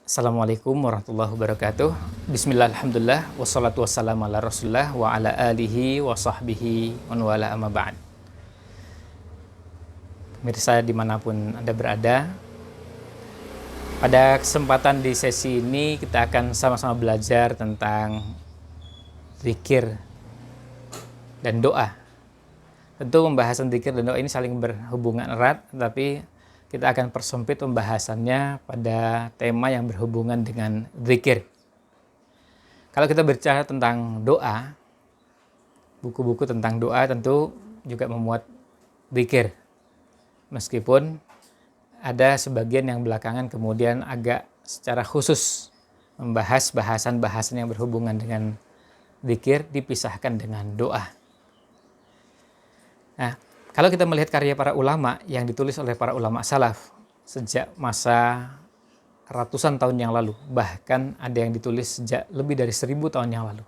Assalamualaikum warahmatullahi wabarakatuh. Bismillah, alhamdulillah, wassalatu wassalamu ala rasulullah wa ala alihi wa sahbihi man wala amma ba'd. Pemirsa dimanapun Anda berada, pada kesempatan di sesi ini kita akan sama-sama belajar tentang zikir dan doa. Tentu pembahasan zikir dan doa ini saling berhubungan erat, tapi kita akan persempit pembahasannya pada tema yang berhubungan dengan zikir. Kalau kita berbicara tentang doa, buku-buku tentang doa tentu juga memuat zikir. Meskipun ada sebagian yang belakangan kemudian agak secara khusus membahas bahasan-bahasan yang berhubungan dengan zikir dipisahkan dengan doa. Nah, kalau kita melihat karya para ulama yang ditulis oleh para ulama salaf sejak masa ratusan tahun yang lalu, bahkan ada yang ditulis sejak lebih dari 1000 tahun yang lalu.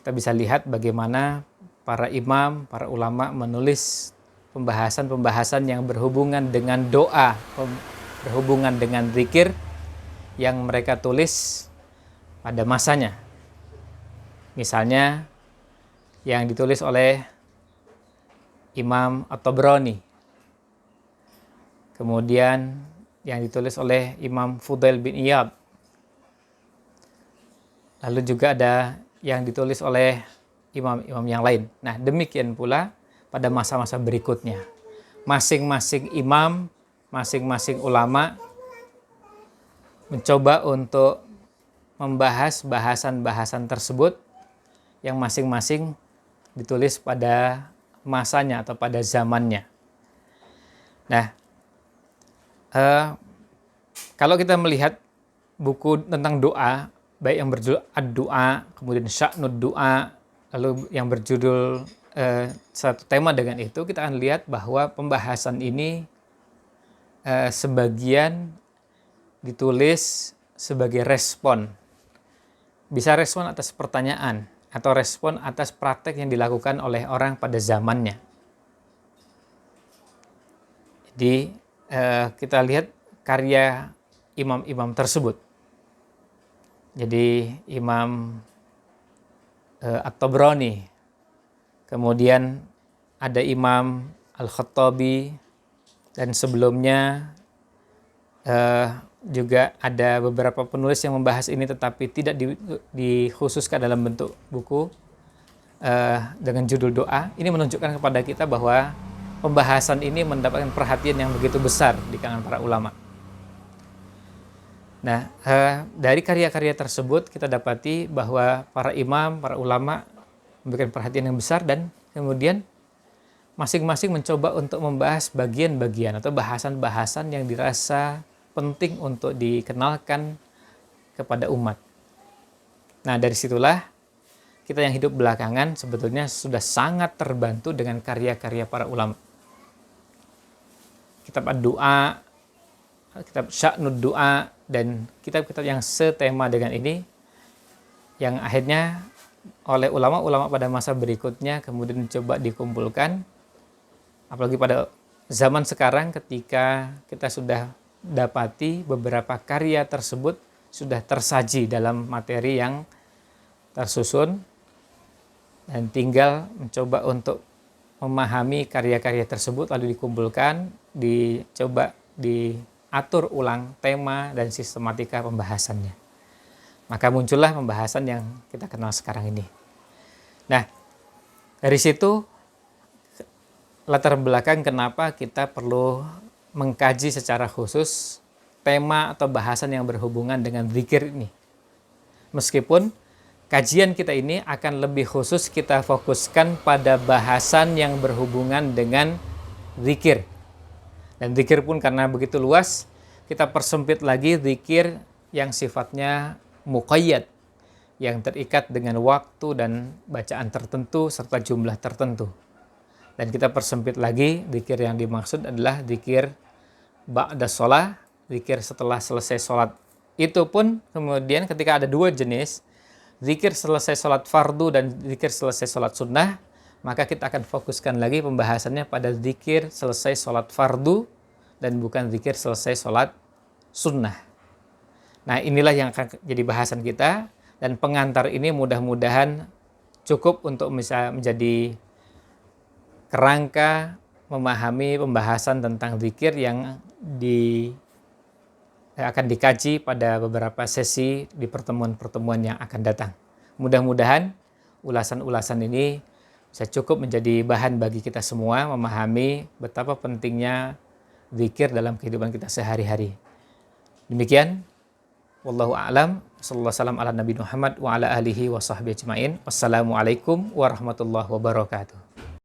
Kita bisa lihat bagaimana para imam, para ulama menulis pembahasan-pembahasan yang berhubungan dengan doa, berhubungan dengan zikir yang mereka tulis pada masanya. Misalnya yang ditulis oleh Imam At-Tabrani, kemudian yang ditulis oleh Imam Fudail bin Iyad, lalu juga ada yang ditulis oleh imam-imam yang lain. Nah, demikian pula pada masa-masa berikutnya, masing-masing imam, masing-masing ulama mencoba untuk membahas bahasan-bahasan tersebut yang masing-masing ditulis pada masanya atau pada zamannya. Nah, kalau kita melihat buku tentang doa, baik yang berjudul Ad-Du'a, kemudian Sya'nud Du'a, lalu yang berjudul satu tema dengan itu, kita akan lihat bahwa pembahasan ini sebagian ditulis sebagai respon. Bisa respon atas pertanyaan, atau respon atas praktek yang dilakukan oleh orang pada zamannya. Jadi kita lihat karya imam-imam tersebut. Jadi Imam At-Tabrani, kemudian ada Imam Al-Khattabi, dan sebelumnya juga ada beberapa penulis yang membahas ini tetapi tidak dikhususkan dalam bentuk buku dengan judul doa. Ini menunjukkan kepada kita bahwa pembahasan ini mendapatkan perhatian yang begitu besar di kalangan para ulama. Nah, dari karya-karya tersebut kita dapati bahwa para imam, para ulama memberikan perhatian yang besar, dan kemudian masing-masing mencoba untuk membahas bagian-bagian atau bahasan-bahasan yang dirasa penting untuk dikenalkan kepada umat. Nah, dari situlah kita yang hidup belakangan sebetulnya sudah sangat terbantu dengan karya-karya para ulama. Kitab Ad-Du'a, kitab Sya'nud Du'a, dan kitab-kitab yang setema dengan ini yang akhirnya oleh ulama-ulama pada masa berikutnya kemudian coba dikumpulkan. Apalagi pada zaman sekarang ketika kita sudah dapati beberapa karya tersebut sudah tersaji dalam materi yang tersusun, dan tinggal mencoba untuk memahami karya-karya tersebut lalu dikumpulkan, dicoba diatur ulang tema dan sistematika pembahasannya. Maka muncullah pembahasan yang kita kenal sekarang ini. Nah, dari situ latar belakang kenapa kita perlu mengkaji secara khusus tema atau bahasan yang berhubungan dengan zikir ini. Meskipun kajian kita ini akan lebih khusus kita fokuskan pada bahasan yang berhubungan dengan zikir. Dan zikir pun karena begitu luas, kita persempit lagi zikir yang sifatnya muqayyad, yang terikat dengan waktu dan bacaan tertentu serta jumlah tertentu. Dan kita persempit lagi, zikir yang dimaksud adalah zikir ba'da sholat, zikir setelah selesai sholat. Itu pun kemudian ketika ada dua jenis, zikir selesai sholat fardu dan zikir selesai sholat sunnah, maka kita akan fokuskan lagi pembahasannya pada zikir selesai sholat fardu dan bukan zikir selesai sholat sunnah. Nah, inilah yang akan jadi bahasan kita, dan pengantar ini mudah-mudahan cukup untuk bisa menjadi kerangka memahami pembahasan tentang zikir yang akan dikaji pada beberapa sesi di pertemuan-pertemuan yang akan datang. Mudah-mudahan ulasan-ulasan ini bisa cukup menjadi bahan bagi kita semua memahami betapa pentingnya zikir dalam kehidupan kita sehari-hari. Demikian, wallahu a'lam, sallallahu alaihi wasallam ala nabi Muhammad wa ala alihi wa sahbihi ajmain. Wassalamualaikum warahmatullahi wabarakatuh.